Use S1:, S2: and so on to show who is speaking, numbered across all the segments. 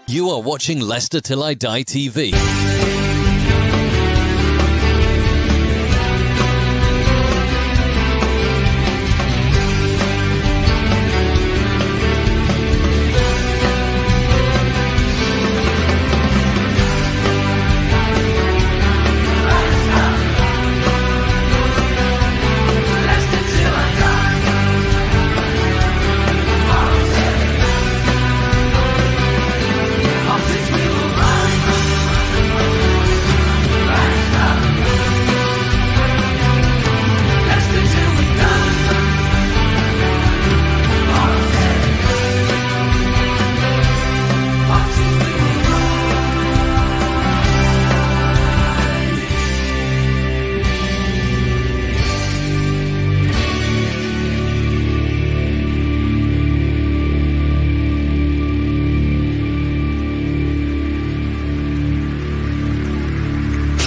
S1: You are watching Leicester Till I Die TV.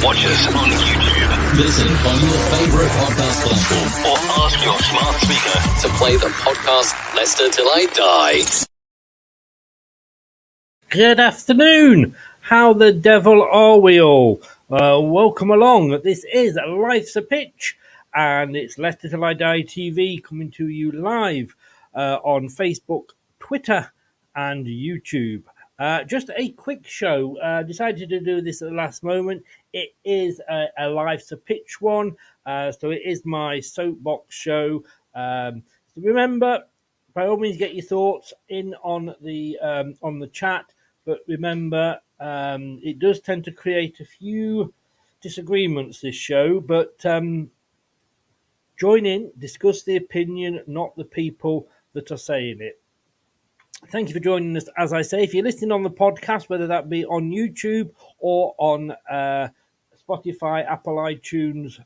S2: Watch us on YouTube.
S1: Listen on your favourite podcast platform.
S2: Or ask your smart speaker
S1: To play the podcast Leicester Till I Die.
S3: Good afternoon. How the devil are we all? Welcome along. This is Life's a Pitch, and it's Leicester Till I Die TV coming to you live on Facebook, Twitter, and YouTube. Just a quick show. Decided to do this at the last moment. It is a Life's a Pitch one, so it is my soapbox show. So remember, by all means, get your thoughts in on the chat. But remember, it does tend to create a few disagreements, this show. But join in, discuss the opinion, not the people that are saying it. Thank you for joining us. As I say, if you're listening on the podcast, whether that be on YouTube or on Spotify, Apple iTunes,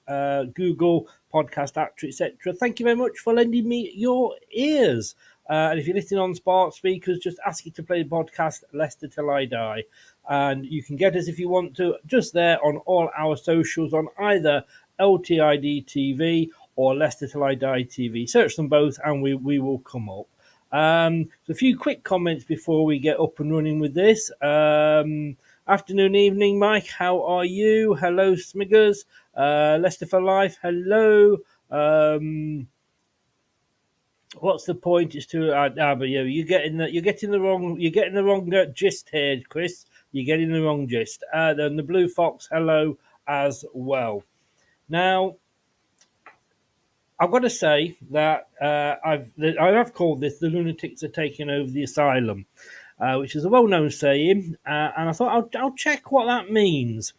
S3: Google Podcast Actor, etc., thank you very much for lending me your ears. And if you're listening on smart speakers, just ask you to play the podcast Leicester Till I Die. And you can get us, if you want to, just there on all our socials on either LTID TV or Leicester Till I Die TV. Search them both and we will come up. So a few quick comments before we get up and running with this. Afternoon, evening, Mike. How are you? Hello, Smiggers. Leicester for Life. Hello. What's the point? It's too. But yeah, you're getting the wrong gist here, Chris. You're getting the wrong gist. Then the Blue Fox. Hello as well. Now, I've got to say that I've called this "the lunatics are taking over the asylum," which is a well-known saying, and I thought I'll check what that means.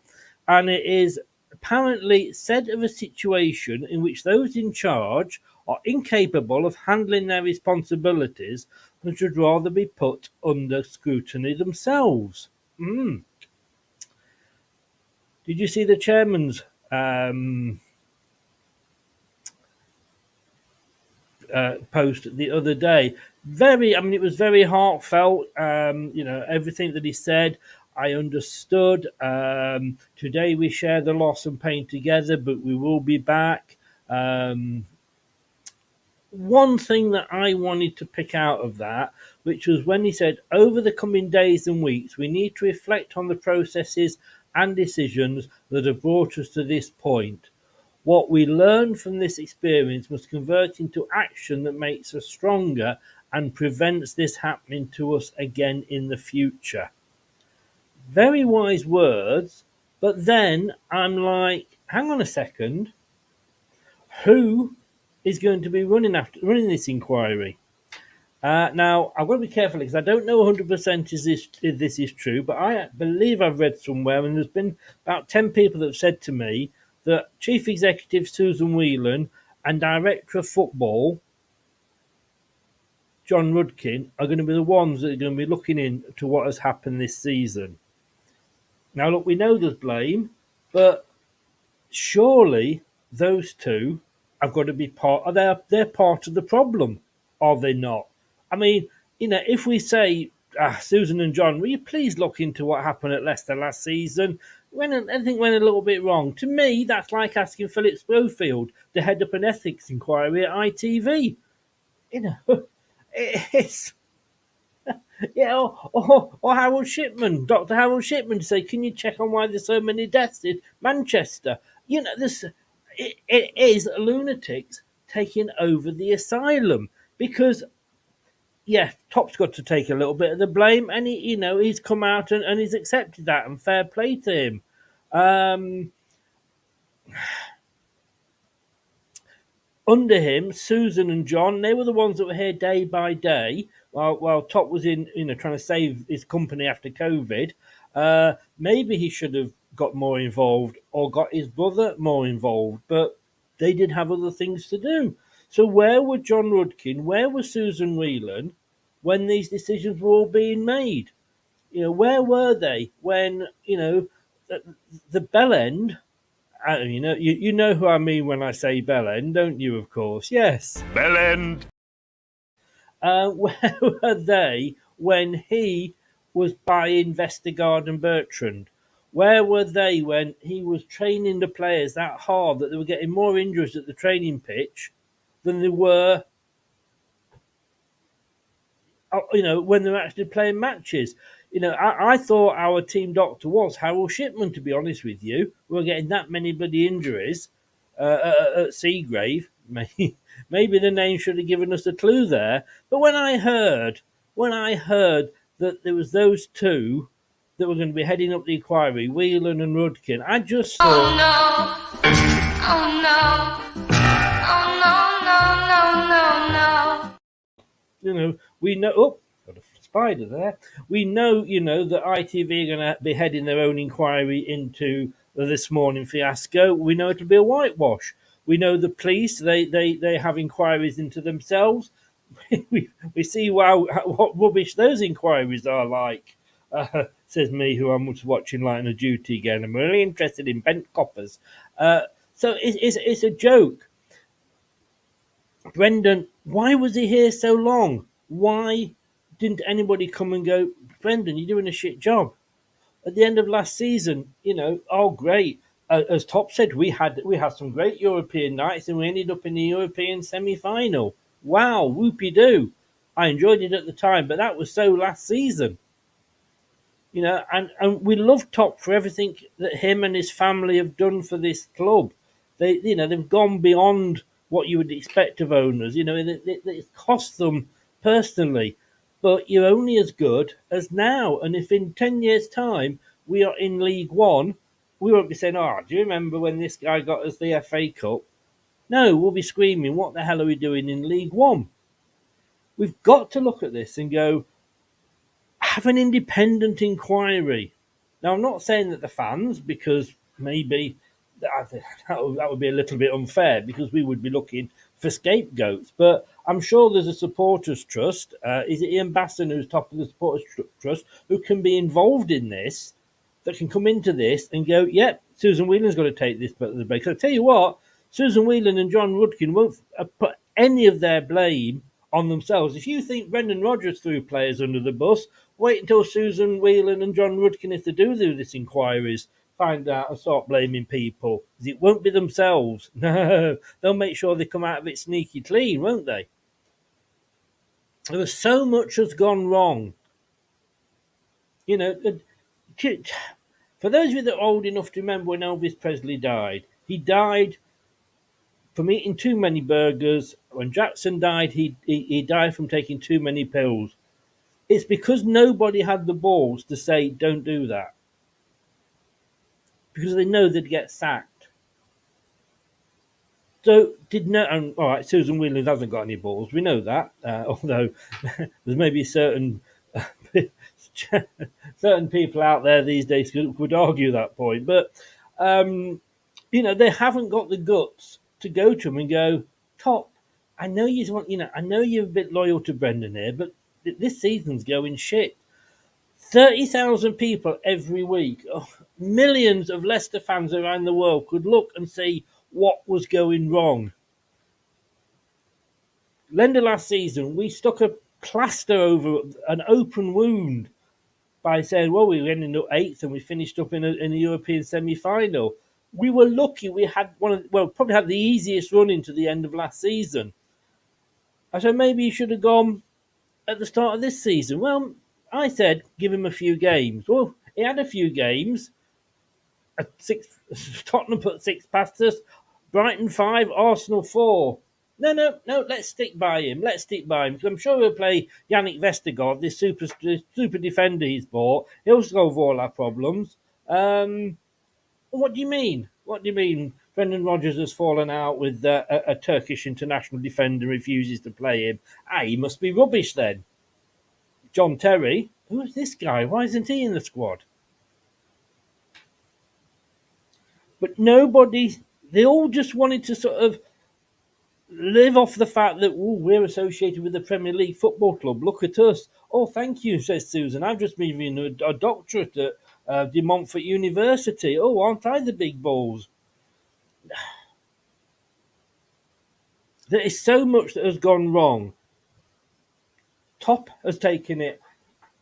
S3: And it is apparently said of a situation in which those in charge are incapable of handling their responsibilities and should rather be put under scrutiny themselves. Did you see the chairman's post the other day? It was very heartfelt. Everything that he said, I understood. Today we share the loss and pain together, but we will be back. One thing that I wanted to pick out of that, which was when he said, over the coming days and weeks, we need to reflect on the processes and decisions that have brought us to this point. What we learn from this experience must convert into action that makes us stronger and prevents this happening to us again in the future. Very wise words, but then I'm like, hang on a second, who is going to be running this inquiry? Now, I've got to be careful because I don't know 100% if this is true, but I believe I've read somewhere, and there's been about 10 people that have said to me that Chief Executive Susan Whelan and Director of Football John Rudkin are going to be the ones that are going to be looking into what has happened this season. Now, look, we know there's blame, But surely those two have got to be part of they're part of the problem, are they not? I mean, if we say, Susan and John, will you please look into what happened at Leicester last season? When anything went a little bit wrong, to me, that's like asking Philip Schofield to head up an ethics inquiry at ITV. You know, it's yeah, or Harold Shipman, Dr. Harold Shipman, to say, can you check on why there's so many deaths in Manchester? It is lunatics taking over the asylum because, yeah, Top's got to take a little bit of the blame, and he's come out and he's accepted that, and fair play to him. Under him, Susan and John, they were the ones that were here day by day, while Top was in, trying to save his company after COVID. Maybe he should have got more involved or got his brother more involved, but they did have other things to do. So where were John Rudkin, where was Susan Whelan when these decisions were all being made? Where were they when, the bell end, you know who I mean when I say Bellend, don't you? Of course, yes.
S4: Bellend.
S3: Where were they when he was buying Vestergaard and Bertrand? Where were they when he was training the players that hard that they were getting more injuries at the training pitch than they were, when they were actually playing matches? I thought our team doctor was Harold Shipman, to be honest with you. We were getting that many bloody injuries at Seagrave. Maybe the name should have given us a clue there. But when I heard that there was those two that were going to be heading up the inquiry, Whelan and Rudkin, I just thought,
S5: oh no, oh no, oh no, no, no, no, no.
S3: We know. Oh, got a spider there. We know, that ITV are going to be heading their own inquiry into this morning fiasco. We know it'll be a whitewash. We know the police, they have inquiries into themselves. we see what rubbish those inquiries are like, says me, who I'm watching Line of Duty again. I'm really interested in bent coppers. So it's a joke. Brendan, why was he here so long? Why didn't anybody come and go, Brendan, you're doing a shit job? At the end of last season, oh great. As Top said, we had some great European nights, and we ended up in the European semi-final. Wow, whoopie-doo. I enjoyed it at the time, but that was so last season. And we love Top for everything that him and his family have done for this club. They've gone beyond what you would expect of owners. It cost them personally, but you're only as good as now. And if in 10 years' time we are in League One, we won't be saying, do you remember when this guy got us the FA Cup? No, we'll be screaming, what the hell are we doing in League One? We've got to look at this and go, have an independent inquiry. Now, I'm not saying that the fans, because maybe that would be a little bit unfair, because we would be looking for scapegoats. But I'm sure there's a supporters trust. Is it Ian Basson, who's top of the supporters trust, who can be involved in this, that can come into this and go, yep, Susan Whelan's got to take this bit of the break. So I'll tell you what, Susan Whelan and John Rudkin won't put any of their blame on themselves. If you think Brendan Rodgers threw players under the bus, wait until Susan Whelan and John Rudkin, if they do this inquiries, find out and start blaming people. It won't be themselves. No, they'll make sure they come out of it sneaky clean, won't they? There was so much has gone wrong. For those of you that are old enough to remember when Elvis Presley died, he died from eating too many burgers. When Jackson died, he died from taking too many pills. It's because nobody had the balls to say, don't do that. Because they know they'd get sacked. So, all right, Susan Whelan hasn't got any balls. We know that. Although there's maybe certain people out there these days who would argue that point. But, they haven't got the guts to go to him and go, Top, I know I know you're a bit loyal to Brendan here, but this season's going shit. 30,000 people every week. Oh, millions of Leicester fans around the world could look and see what was going wrong. Leicester last season, we stuck a plaster over an open wound by saying, well, we ended up 8th and we finished up in a European semi-final. We were lucky we had probably had the easiest run into the end of last season. I said, maybe you should have gone at the start of this season. Well, I said, give him a few games. Well, he had a few games. Tottenham put 6 past us, Brighton 5, Arsenal 4. No, let's stick by him. Because I'm sure he'll play Yannick Vestergaard, this super defender he's bought. He'll solve all our problems. What do you mean? Brendan Rodgers has fallen out with a Turkish international defender, refuses to play him. He must be rubbish then. John Terry, who is this guy? Why isn't he in the squad? But they all just wanted to sort of live off the fact that we're associated with the Premier League Football Club. Look at us. Oh, thank you, says Susan. I've just been doing a doctorate at De Montfort University. Oh, aren't I the big balls? There is so much that has gone wrong. Top has taken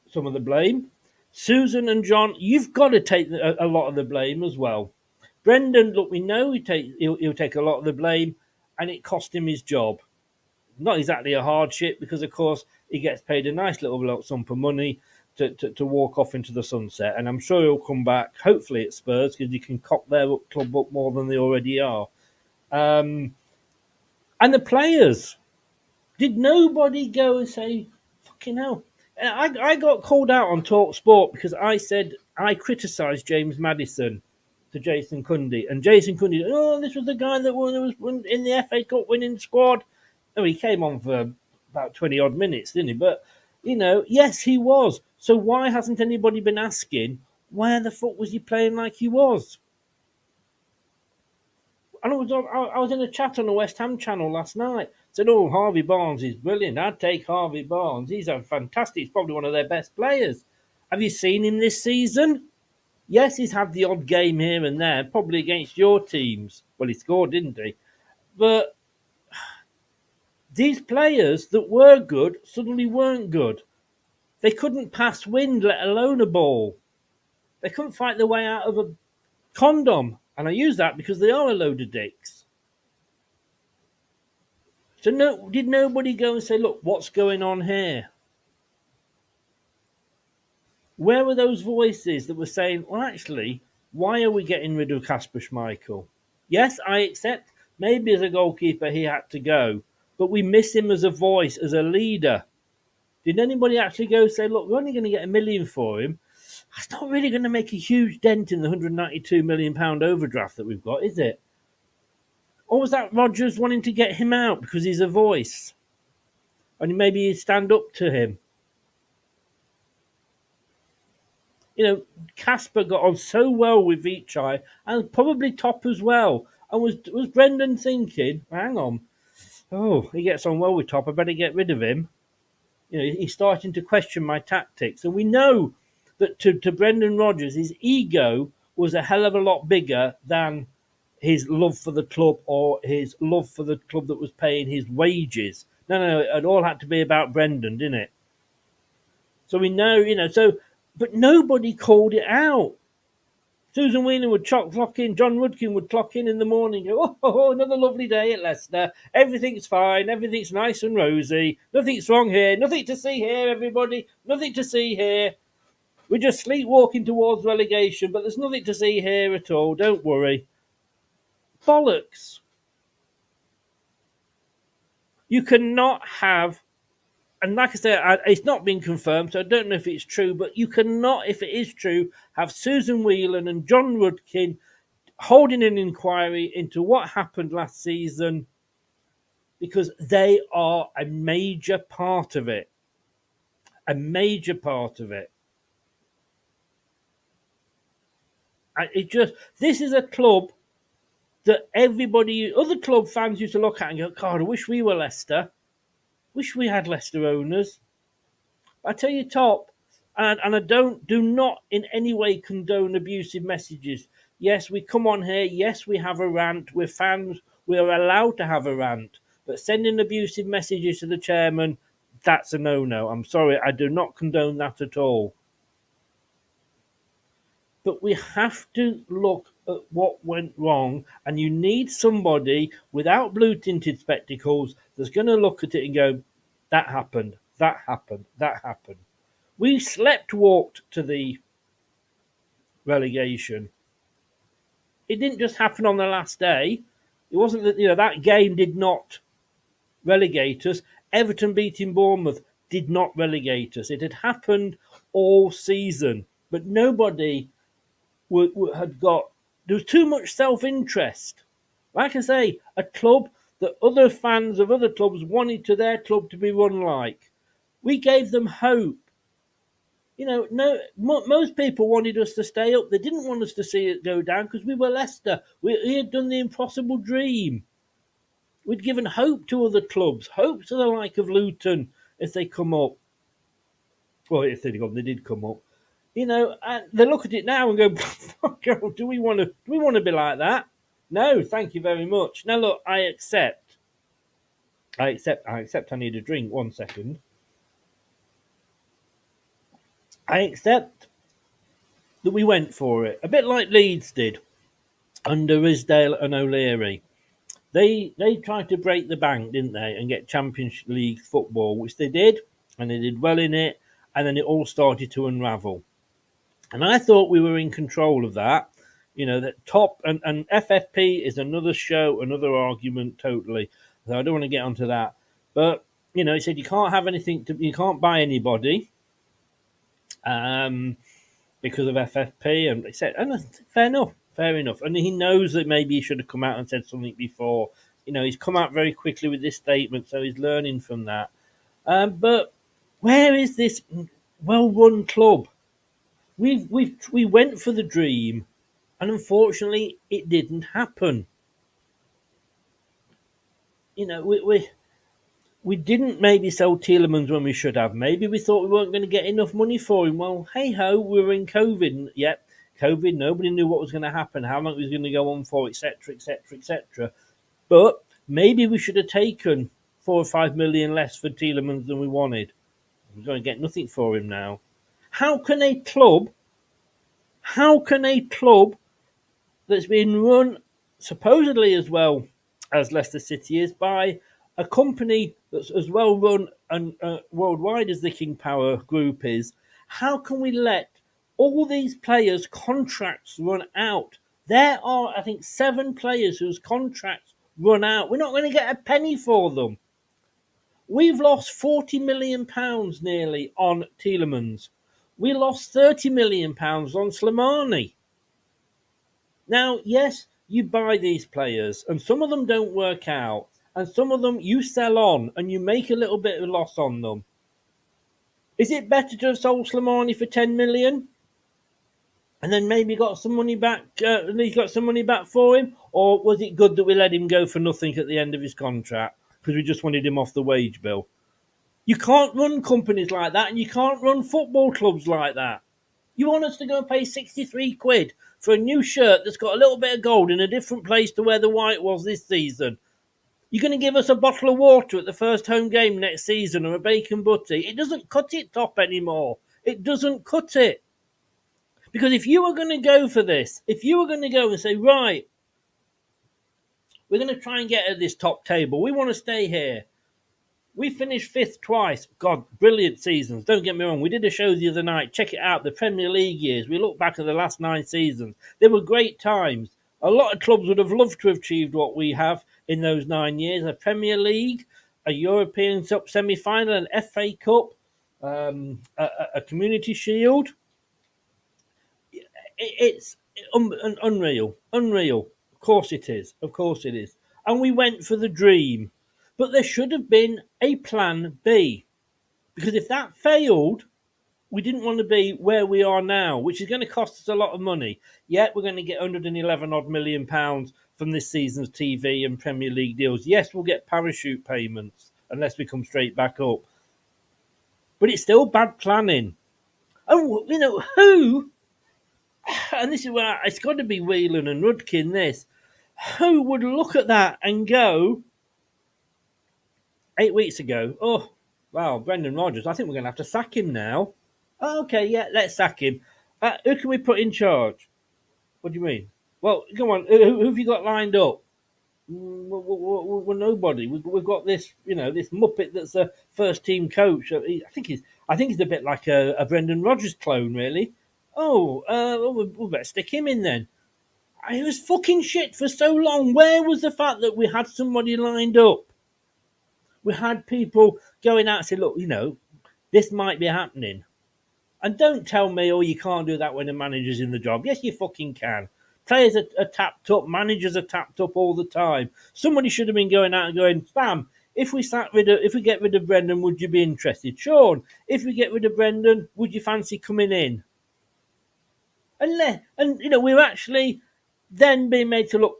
S3: some of the blame. Susan and John, you've got to take a lot of the blame as well. Brendan, look, we know he'll take a lot of the blame, and it cost him his job. Not exactly a hardship, because of course he gets paid a nice little sum of money to walk off into the sunset, and I'm sure he'll come back, hopefully at Spurs, because he can cock their club up more than they already are. And the players, did nobody go and say, fucking hell? I got called out on Talk Sport because I said I criticised James Maddison to Jason Cundy, and Jason Cundy, this was the guy that was in the FA Cup winning squad. Oh, he came on for about 20 odd minutes, didn't he? But yes, he was. So why hasn't anybody been asking where the fuck was he playing like he was? And I was in a chat on the West Ham channel last night. Said, Harvey Barnes is brilliant. I'd take Harvey Barnes. He's a fantastic. He's probably one of their best players. Have you seen him this season? Yes, he's had the odd game here and there, probably against your teams. Well, he scored, didn't he? But these players that were good suddenly weren't good. They couldn't pass wind, let alone a ball. They couldn't fight their way out of a condom. And I use that because they are a load of dicks. So did nobody go and say, look, what's going on here? Where were those voices that were saying, well, actually, why are we getting rid of Kasper Schmeichel? Yes, I accept maybe as a goalkeeper he had to go, but we miss him as a voice, as a leader. Did anybody actually go say, look, we're only going to get $1 million for him? That's not really going to make a huge dent in the £192 million overdraft that we've got, is it? Or was that Rodgers wanting to get him out because he's a voice? And maybe he'd stand up to him. Kasper got on so well with Vichai, and probably Top as well. And was Brendan thinking, hang on, he gets on well with Top, I better get rid of him. He's starting to question my tactics. And we know that to Brendan Rodgers, his ego was a hell of a lot bigger than his love for the club or his love for the club that was paying his wages. No, it all had to be about Brendan, didn't it? So we know, but nobody called it out. Susan Whelan would clock in, John Rudkin would clock in the morning, go, another lovely day at Leicester. Everything's fine, everything's nice and rosy. Nothing's wrong here, nothing to see here, everybody. Nothing to see here. We're just sleepwalking towards relegation, but there's nothing to see here at all, don't worry. Bollocks. You cannot have, and like I said, it's not been confirmed, so I don't know if it's true, but you cannot, if it is true, have Susan Whelan and John Rudkin holding an inquiry into what happened last season, because they are a major part of it. A major part of it. This is a club that other club fans used to look at and go, God, I wish we were Leicester. Wish we had Leicester owners. I tell you, Top, And I do not in any way condone abusive messages. Yes, we come on here. Yes, we have a rant. We're fans. We are allowed to have a rant. But sending abusive messages to the chairman, that's a no-no. I'm sorry, I do not condone that at all. But we have to look at what went wrong, and you need somebody without blue-tinted spectacles that's going to look at it and go, that happened, that happened, that happened. We walked to the relegation. It didn't just happen on the last day. It wasn't that that game did not relegate us. Everton beating Bournemouth did not relegate us. It had happened all season, but nobody had got. There was too much self-interest. Like I say, a club that other fans of other clubs wanted to their club to be run like. We gave them hope. Most people wanted us to stay up. They didn't want us to see it go down because we were Leicester. We had done the impossible dream. We'd given hope to other clubs, hope to the like of Luton if they come up. Well, if they did come up. And they look at it now and go, "Fuck, do we want to be like that?" No, thank you very much. Now look, I accept. I need a drink. 1 second. I accept that we went for it, a bit like Leeds did under Risdale and O'Leary. They tried to break the bank, didn't they, and get Champions League football, which they did, and they did well in it, and then it all started to unravel. And I thought we were in control of that. That top and FFP is another show, another argument totally. So I don't want to get onto that. But, he said you can't have anything, you can't buy anybody because of FFP. And he said, fair enough. And he knows that maybe he should have come out and said something before. He's come out very quickly with this statement, so he's learning from that. But where is this well-run club? We went for the dream, and unfortunately, it didn't happen. We didn't maybe sell Tielemans when we should have. Maybe we thought we weren't going to get enough money for him. Well, hey ho, we were in COVID. Yep, COVID. Nobody knew what was going to happen, how long it was going to go on for, etc., etc., etc. But maybe we should have taken 4 or 5 million less for Tielemans than we wanted. We're going to get nothing for him now. How can a club that's been run supposedly as well as Leicester City is by a company that's as well run and worldwide as the King Power Group is, how can we let all these players' contracts run out? There are, I think, 7 players whose contracts run out. We're not going to get a penny for them. We've lost £40 million nearly on Tielemans. We lost £30 million on Slimani. Now, yes, you buy these players, and some of them don't work out, and some of them you sell on, and you make a little bit of loss on them. Is it better to have sold Slimani for 10 million, and then maybe got some money back? At least got some money back for him, or was it good that we let him go for nothing at the end of his contract because we just wanted him off the wage bill? You can't run companies like that, and you can't run football clubs like that. You want us to go and pay 63 quid for a new shirt that's got a little bit of gold in a different place to where the white was this season? You're going to give us a bottle of water at the first home game next season or a bacon butty? It doesn't cut it top anymore. It doesn't cut it. Because if you were going to go for this, if you were going to go and say, right, we're going to try and get at this top table, we want to stay here. We finished 5th twice. God, brilliant seasons. Don't get me wrong. We did a show the other night. Check it out. The Premier League years. We look back at the last 9 seasons. They were great times. A lot of clubs would have loved to have achieved what we have in those 9 years. A Premier League, a European Cup semi-final, an FA Cup, a Community Shield. It's unreal. Unreal. Of course it is. And we went for the dream. But there should have been a plan B. Because if that failed, we didn't want to be where we are now, which is going to cost us a lot of money. Yet we're going to get £111 million from this season's TV and Premier League deals. Yes, we'll get parachute payments unless we come straight back up. But it's still bad planning. And, you know, who, and this is where it's got to be Whelan and Rudkin, this, who would look at that and go, 8 weeks ago, oh, wow, Brendan Rodgers, I think we're going to have to sack him now. Oh, okay, yeah, let's sack him. Who can we put in charge? What do you mean? Well, come on, who have you got lined up? Well, nobody. We've got this, you know, this muppet that's a first team coach. I think he's a bit like a Brendan Rodgers clone, really. Oh, we better stick him in then. He was fucking shit for so long. Where was the fact that we had somebody lined up? We had people going out and say, look, you know, this might be happening. And don't tell me, oh, you can't do that when the manager's in the job. Yes, you fucking can. Players are tapped up. Managers are tapped up all the time. Somebody should have been going out and going, Sam, if we get rid of Brendan, would you be interested? Sean, if we get rid of Brendan, would you fancy coming in? And you know, we're actually then being made to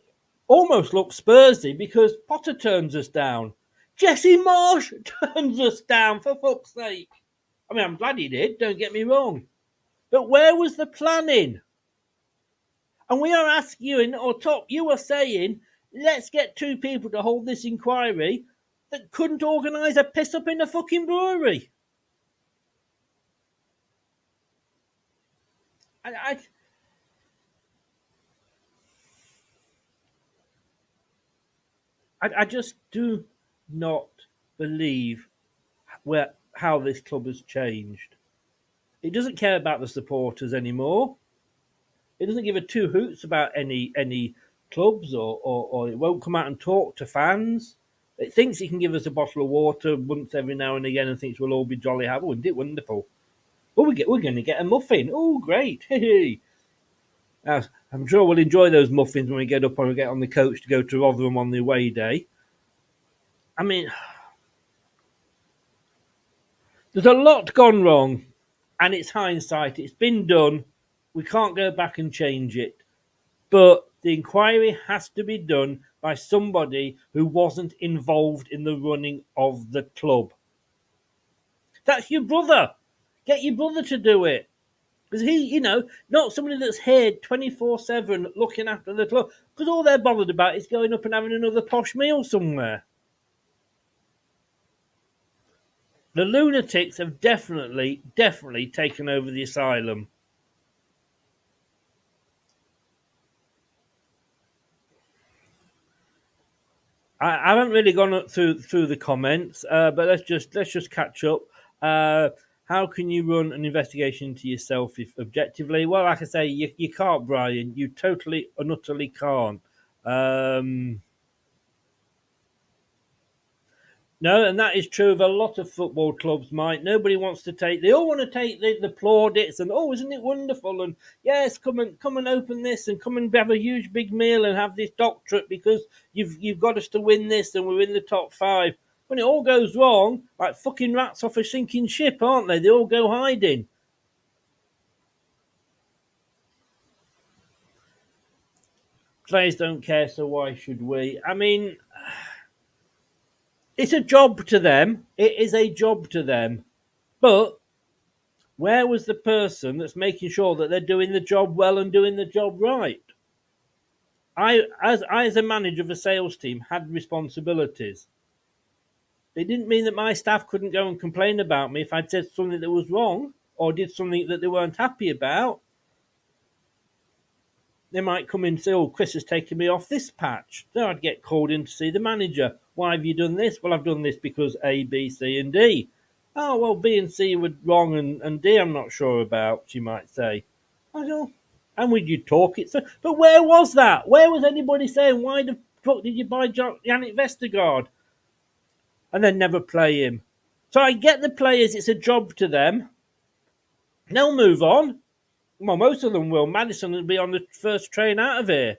S3: almost look Spursy because Potter turns us down. Jesse Marsh turns us down, for fuck's sake. I mean, I'm glad he did, don't get me wrong. But where was the planning? And we are asking you, or Top, you are saying, let's get 2 people to hold this inquiry that couldn't organise a piss up in a fucking brewery. I just do not believe how this club has changed. It doesn't care about the supporters anymore. It doesn't give a 2 hoots about any clubs, or it won't come out and talk to fans. It thinks it can give us a bottle of water once every now and again and thinks we'll all be jolly happy. Wouldn't it? Wonderful. Well, we're going to get a muffin. Oh, great. Now, I'm sure we'll enjoy those muffins when we get on the coach to go to Rotherham on the away day. I mean, there's a lot gone wrong, and it's hindsight. It's been done. We can't go back and change it. But the inquiry has to be done by somebody who wasn't involved in the running of the club. That's your brother. Get your brother to do it. Because he, you know, not somebody that's here 24/7 looking after the club. Because all they're bothered about is going up and having another posh meal somewhere. The lunatics have definitely taken over the asylum. I haven't really gone through the comments, but let's just catch up. How can you run an investigation into yourself if objectively? Well, like I say, you can't, Brian. You totally and utterly can't. No, and that is true of a lot of football clubs, Mike. Nobody wants to they all want to take the plaudits and, oh, isn't it wonderful? And yes, come and open this and come and have a huge big meal and have this doctorate because you've got us to win this and we're in the top 5. When it all goes wrong, like fucking rats off a sinking ship, aren't they? They all go hiding. Players don't care, so why should we? I mean, it's a job to them. It is a job to them. But where was the person that's making sure that they're doing the job well and doing the job right? I, as a manager of a sales team, had responsibilities. It didn't mean that my staff couldn't go and complain about me if I'd said something that was wrong or did something that they weren't happy about. They might come in and say, oh, Chris has taken me off this patch. So I'd get called in to see the manager. Why have you done this? Well, I've done this because A, B, C, and D. Oh, well, B and C were wrong, and D I'm not sure about, she might say. I don't know. And would you talk it? But where was that? Where was anybody saying, why the fuck did you buy Yannick Vestergaard? And then never play him. So I get the players, it's a job to them. They'll move on. Well, most of them will. Madison will be on the first train out of here.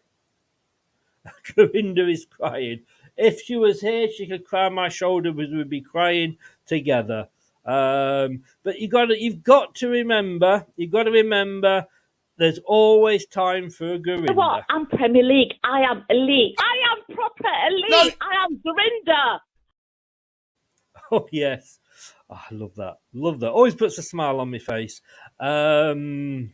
S3: Dorinda is crying. If she was here, she could cry on my shoulder because we'd be crying together. But you've got to remember, there's always time for a Dorinda.
S4: You know what? I'm Premier League. I am elite. I am proper elite. No. I am Dorinda.
S3: Oh, yes. Oh, I love that. Love that. Always puts a smile on my face. The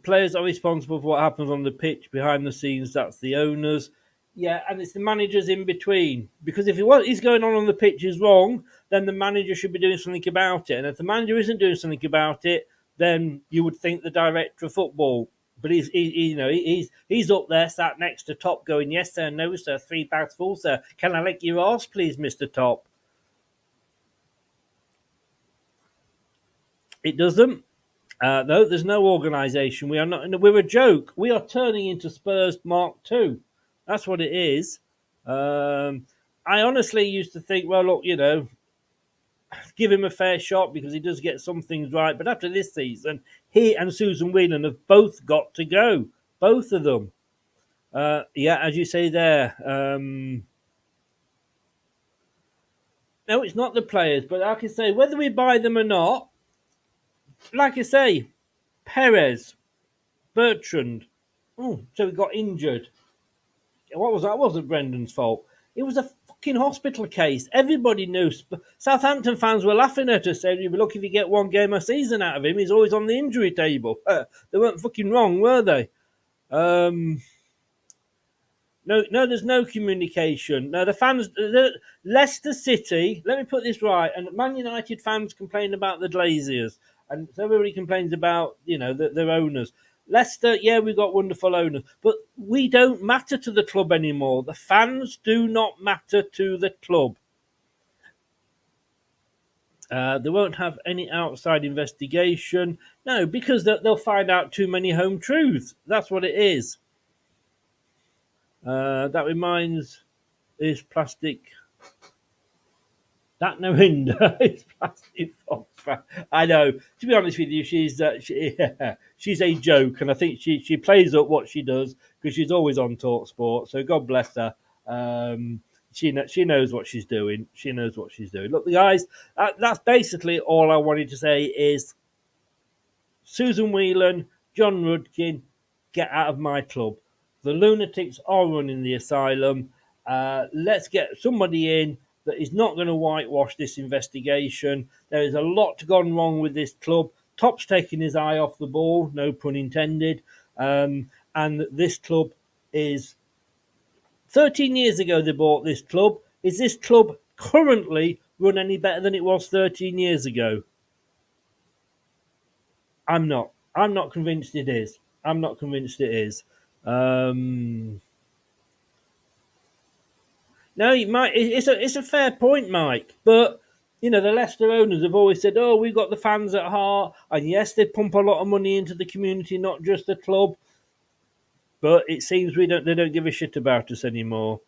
S3: players are responsible for what happens on the pitch. Behind the scenes, that's the owners. Yeah, and it's the managers in between. Because if what is going on the pitch is wrong, then the manager should be doing something about it. And if the manager isn't doing something about it, then you would think the director of football. But he's up there, sat next to Top, going, "Yes sir, no sir, 3 bags full sir. Can I lick your arse, please, Mister Top?" It doesn't. No, there's no organisation. We are not. We're a joke. We are turning into Spurs Mark II. That's what it is. I honestly used to think, well, look, give him a fair shot because he does get some things right. But after this season, he and Susan Whelan have both got to go. Both of them. Yeah, as you say there. No, it's not the players, but like I say, whether we buy them or not, like I say, Perez, Bertrand. Oh, so he got injured. What was that? It wasn't Brendan's fault. It was a fucking hospital case. Everybody knew. Southampton fans were laughing at us, saying, "You'll be lucky if you get 1 game a season out of him. He's always on the injury table." They weren't fucking wrong, were they? No, there's no communication. No, the fans, Leicester City. Let me put this right. And Man United fans complain about the Glaziers, and so everybody complains about their owners. Leicester, yeah, we've got wonderful owners, but we don't matter to the club anymore. The fans do not matter to the club. They won't have any outside investigation. No, because they'll find out too many home truths. That's what it is. That reminds is plastic. That no hinder is plastic. I know. To be honest with you, she's a joke, and I think she plays up what she does because she's always on Talk Sport. So God bless her. She knows what she's doing. She knows what she's doing. Look, guys, that's basically all I wanted to say. Is Susan Whelan, John Rudkin, get out of my club. The lunatics are running the asylum. Let's get somebody in that is not going to whitewash this investigation. There is a lot gone wrong with this club. Top's taking his eye off the ball, no pun intended. And this club is 13 years ago they bought this club. Is this club currently run any better than it was 13 years ago? I'm not convinced it is. I'm not convinced it is. No, it's a fair point, Mike. But the Leicester owners have always said, "Oh, we've got the fans at heart," and yes, they pump a lot of money into the community, not just the club. But it seems they don't give a shit about us anymore.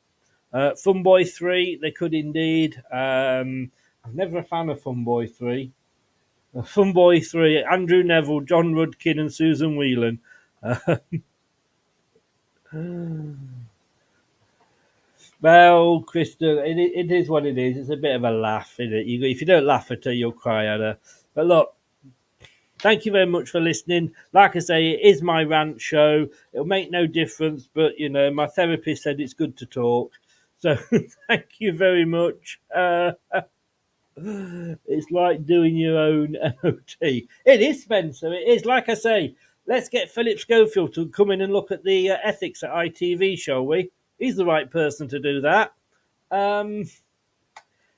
S3: Funboy 3, they could indeed. I'm never a fan of Funboy 3. Funboy 3, Andrew Neville, John Rudkin, and Susan Whelan. Well, Kristen, it is what it is. It's a bit of a laugh, isn't it? If you don't laugh at her, you'll cry at her. But look, thank you very much for listening. Like I say, it is my rant show. It'll make no difference, but, my therapist said it's good to talk. So thank you very much. It's like doing your own MOT. It is, Spencer. It is. Like I say, let's get Philip Schofield to come in and look at the ethics at ITV, shall we? He's the right person to do that.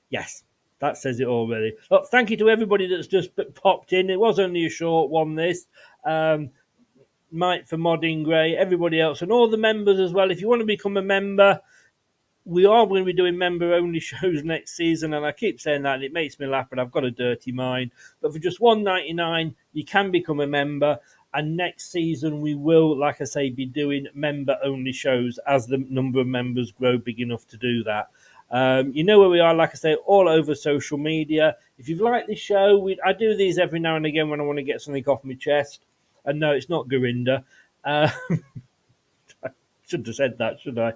S3: Yes, that says it already. Look, thank you to everybody that's just popped in. It was only a short one, this. Mike for Modding Grey, everybody else, and all the members as well. If you want to become a member, we are going to be doing member-only shows next season, and I keep saying that, and it makes me laugh, but I've got a dirty mind. But for just $1.99, you can become a member, and next season we will, like I say, be doing member-only shows as the number of members grow big enough to do that. You know where we are, like I say, all over social media. If you've liked this show, I do these every now and again when I want to get something off my chest. And no, it's not Gorinda. Shouldn't have said that, should I?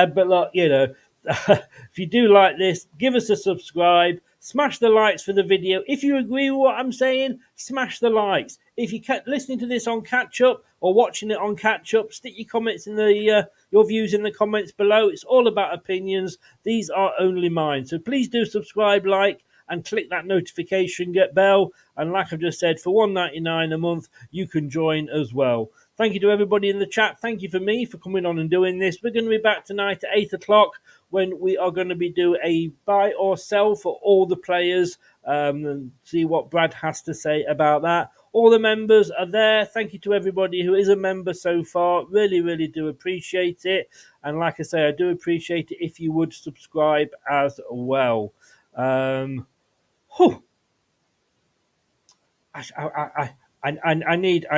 S3: But look, if you do like this, give us a subscribe. Smash the likes for the video. If you agree with what I'm saying, smash the likes. If you kept listening to this on catch up, or watching it on catch up, stick your comments in the your views in the comments below. It's all about opinions. These are only mine. So please do subscribe, like, and click that notification bell. And like I've just said, for $1.99 a month, you can join as well. Thank you to everybody in the chat. Thank you for coming on and doing this. We're going to be back tonight at 8 o'clock when we are going to be doing a buy or sell for all the players, and see what Brad has to say about that. All the members are there. Thank you to everybody who is a member so far. Really, really do appreciate it. And like I say, I do appreciate it if you would subscribe as well. I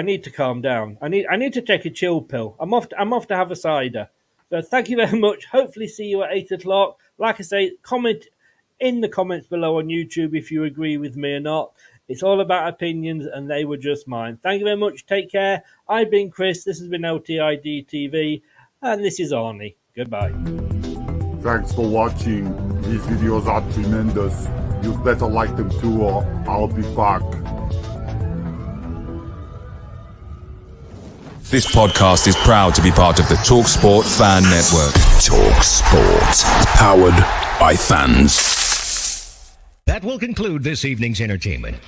S3: need to calm down. I need to take a chill pill. I'm off to have a cider. So thank you very much. Hopefully see you at 8 o'clock. Like I say, comment in the comments below on YouTube if you agree with me or not. It's all about opinions, and they were just mine. Thank you very much. Take care. I've been Chris. This has been LTID TV, and this is Arnie. Goodbye.
S6: Thanks for watching. These videos are tremendous. You better like them too, or I'll be back.
S7: This podcast is proud to be part of the TalkSport Fan Network.
S8: TalkSport. Powered by fans.
S9: That will conclude this evening's entertainment.